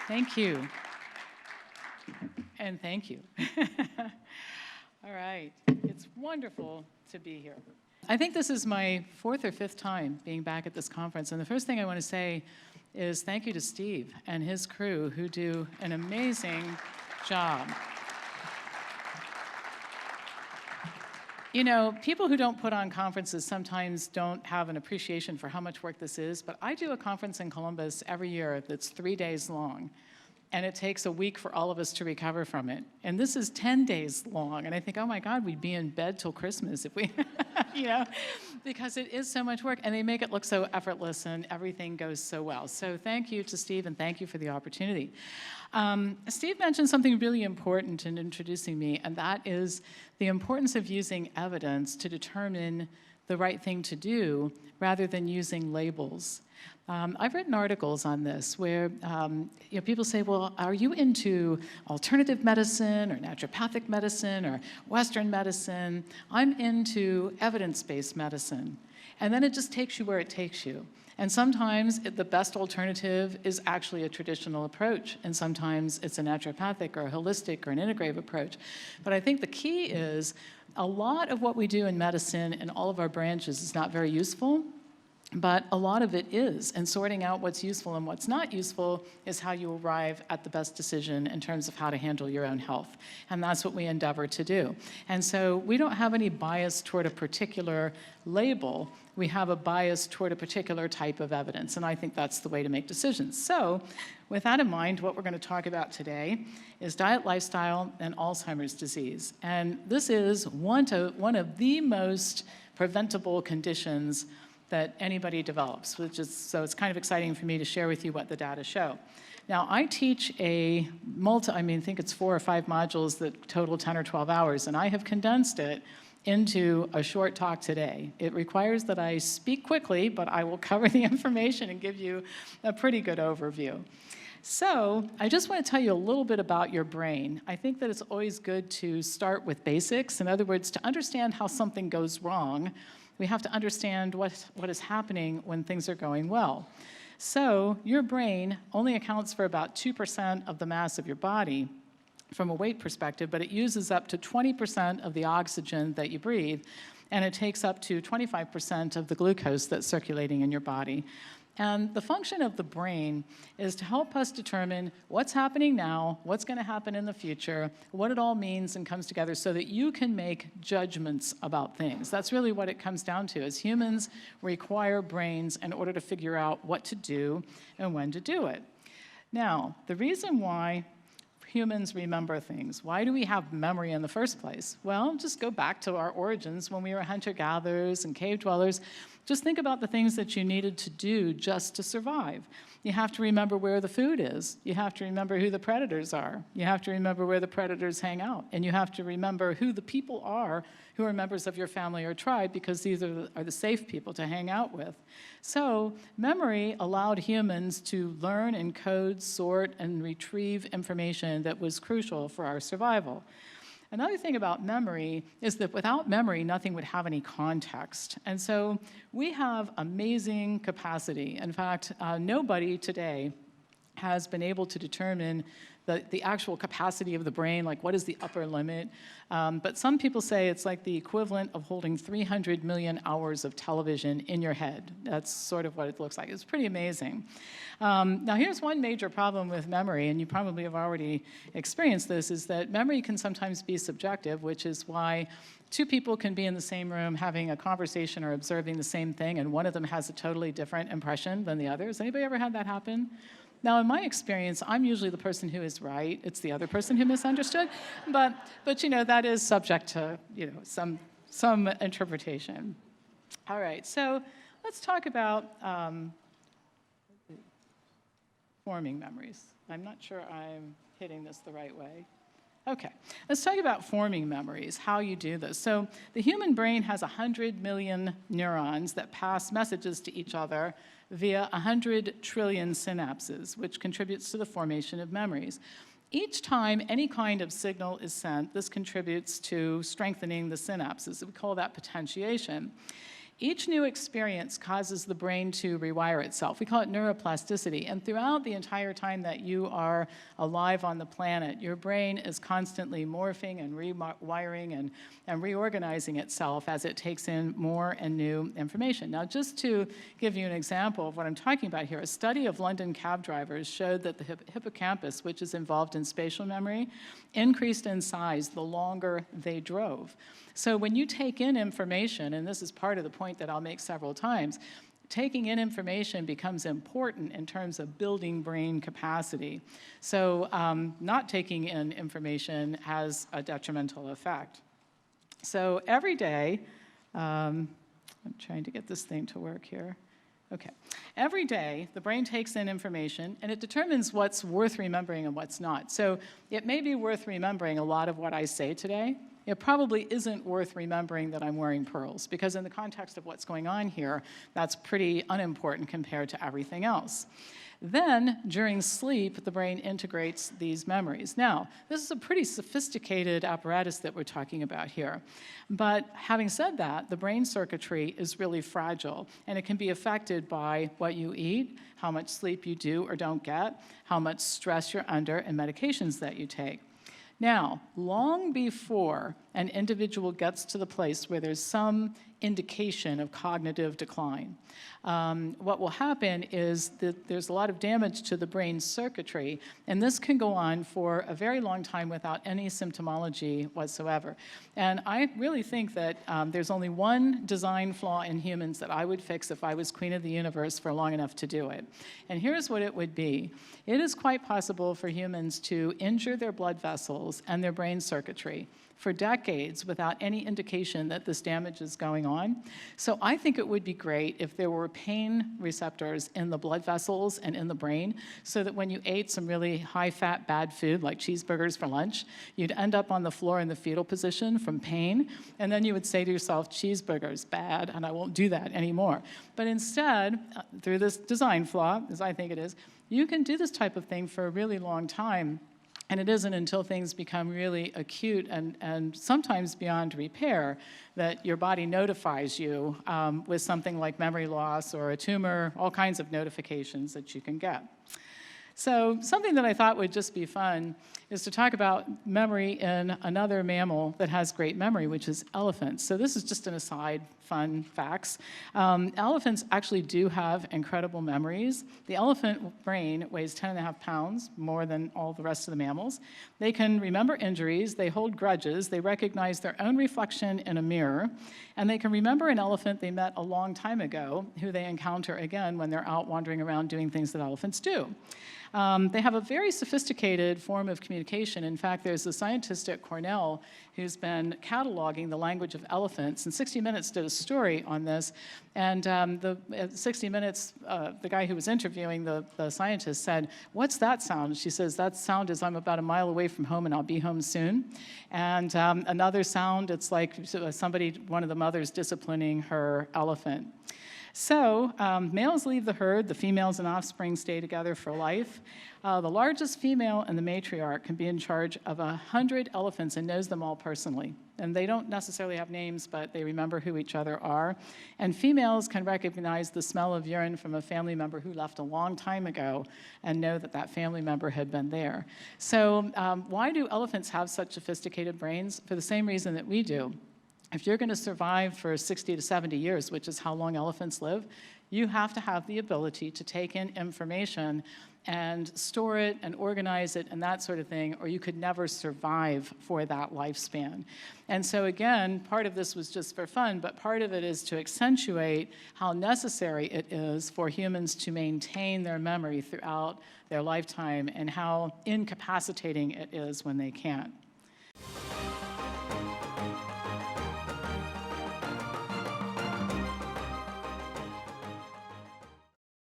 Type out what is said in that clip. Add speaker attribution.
Speaker 1: Thank you. And thank you. All right. It's wonderful to be here. I think this is my 4th or 5th time being back at this conference. And the first thing I want to say is thank you to Steve and his crew who do an amazing job. You know, people who don't put on conferences sometimes don't have an appreciation for how much work this is, but I do a conference in Columbus every year that's 3 days long, and it takes a week for all of us to recover from it. And this is 10 days long, and I think, oh my God, we'd be in bed till Christmas if we, you know, because it is so much work, and they make it look so effortless, and everything goes so well. So thank you to Steve, and thank you for the opportunity. Steve mentioned something really important in introducing me, and that is the importance of using evidence to determine the right thing to do rather than using labels. I've written articles on this where people say, well, are you into alternative medicine or naturopathic medicine or Western medicine? I'm into evidence-based medicine. And then it just takes you where it takes you. And sometimes the best alternative is actually a traditional approach, and sometimes it's a naturopathic or a holistic or an integrative approach. But I think the key is a lot of what we do in medicine in all of our branches is not very useful, but a lot of it is. And sorting out what's useful and what's not useful is how you arrive at the best decision in terms of how to handle your own health. And that's what we endeavor to do. And so we don't have any bias toward a particular label. We have a bias toward a particular type of evidence, and I think that's the way to make decisions. So with that in mind, what we're going to talk about today is diet, lifestyle, and Alzheimer's disease. And this is one of the most preventable conditions that anybody develops, so it's kind of exciting for me to share with you what the data show. Now, I teach I think it's 4 or 5 modules that total 10 or 12 hours, and I have condensed it into a short talk today. It requires that I speak quickly, but I will cover the information and give you a pretty good overview. So I just want to tell you a little bit about your brain. I think that it's always good to start with basics. In other words, to understand how something goes wrong, we have to understand what is happening when things are going well. So your brain only accounts for about 2% of the mass of your body from a weight perspective, but it uses up to 20% of the oxygen that you breathe, and it takes up to 25% of the glucose that's circulating in your body. And the function of the brain is to help us determine what's happening now, what's going to happen in the future, what it all means and comes together so that you can make judgments about things. That's really what it comes down to. As humans, we require brains in order to figure out what to do and when to do it. Now, the reason why humans remember things. Why do we have memory in the first place? Well, just go back to our origins when we were hunter-gatherers and cave dwellers. Just think about the things that you needed to do just to survive. You have to remember where the food is. You have to remember who the predators are. You have to remember where the predators hang out. And you have to remember who the people are who are members of your family or tribe, because these are the safe people to hang out with. So memory allowed humans to learn, encode, sort, and retrieve information that was crucial for our survival. Another thing about memory is that without memory, nothing would have any context. And so we have amazing capacity. In fact, nobody today has been able to determine the actual capacity of the brain, like what is the upper limit. But some people say it's like the equivalent of holding 300 million hours of television in your head. That's sort of what it looks like. It's pretty amazing. Now here's one major problem with memory, and you probably have already experienced this, is that memory can sometimes be subjective, which is why 2 people can be in the same room having a conversation or observing the same thing, and one of them has a totally different impression than the other. Has anybody ever had that happen? Now, in my experience, I'm usually the person who is right. It's the other person who misunderstood. But you know, that is subject to, you know, some interpretation. All right, so let's talk about forming memories. I'm not sure I'm hitting this the right way. Okay, let's talk about forming memories, how you do this. So the human brain has 100 million neurons that pass messages to each other via 100 trillion synapses, which contributes to the formation of memories. Each time any kind of signal is sent, this contributes to strengthening the synapses. We call that potentiation. Each new experience causes the brain to rewire itself. We call it neuroplasticity. And throughout the entire time that you are alive on the planet, your brain is constantly morphing and rewiring and reorganizing itself as it takes in more and new information. Now, just to give you an example of what I'm talking about here, a study of London cab drivers showed that the hippocampus, which is involved in spatial memory, increased in size the longer they drove. So when you take in information, and this is part of the point that I'll make several times, taking in information becomes important in terms of building brain capacity. So not taking in information has a detrimental effect. So every day, I'm trying to get this thing to work here. Okay. Every day, the brain takes in information, and it determines what's worth remembering and what's not. So it may be worth remembering a lot of what I say today. It probably isn't worth remembering that I'm wearing pearls, because in the context of what's going on here, that's pretty unimportant compared to everything else. Then, during sleep, the brain integrates these memories. Now, this is a pretty sophisticated apparatus that we're talking about here. But having said that, the brain circuitry is really fragile, and it can be affected by what you eat, how much sleep you do or don't get, how much stress you're under, and medications that you take. Now, long before an individual gets to the place where there's some indication of cognitive decline, what will happen is that there's a lot of damage to the brain circuitry, and this can go on for a very long time without any symptomology whatsoever. And I really think that there's only one design flaw in humans that I would fix if I was queen of the universe for long enough to do it. And here's what it would be. It is quite possible for humans to injure their blood vessels and their brain circuitry for decades without any indication that this damage is going on. So I think it would be great if there were pain receptors in the blood vessels and in the brain, so that when you ate some really high-fat, bad food, like cheeseburgers for lunch, you'd end up on the floor in the fetal position from pain, and then you would say to yourself, cheeseburgers, bad, and I won't do that anymore. But instead, through this design flaw, as I think it is, you can do this type of thing for a really long time. And it isn't until things become really acute and sometimes beyond repair that your body notifies you with something like memory loss or a tumor, all kinds of notifications that you can get. So something that I thought would just be fun is to talk about memory in another mammal that has great memory, which is elephants. So this is just an aside, fun facts. Elephants actually do have incredible memories. The elephant brain weighs 10.5 pounds, more than all the rest of the mammals. They can remember injuries, they hold grudges, they recognize their own reflection in a mirror, and they can remember an elephant they met a long time ago, who they encounter again when they're out wandering around doing things that elephants do. They have a very sophisticated form of communication. In fact, there's a scientist at Cornell who's been cataloging the language of elephants, and 60 Minutes did a story on this. And at 60 Minutes, the guy who was interviewing the scientist said, "What's that sound?" She says, "That sound is I'm about a mile away from home and I'll be home soon." And another sound, it's like one of the mothers disciplining her elephant. So males leave the herd, the females and offspring stay together for life. The largest female and the matriarch can be in charge of 100 elephants and knows them all personally. And they don't necessarily have names, but they remember who each other are. And females can recognize the smell of urine from a family member who left a long time ago and know that that family member had been there. So why do elephants have such sophisticated brains? For the same reason that we do. If you're going to survive for 60 to 70 years, which is how long elephants live, you have to have the ability to take in information and store it and organize it and that sort of thing, or you could never survive for that lifespan. And so again, part of this was just for fun, but part of it is to accentuate how necessary it is for humans to maintain their memory throughout their lifetime and how incapacitating it is when they can't.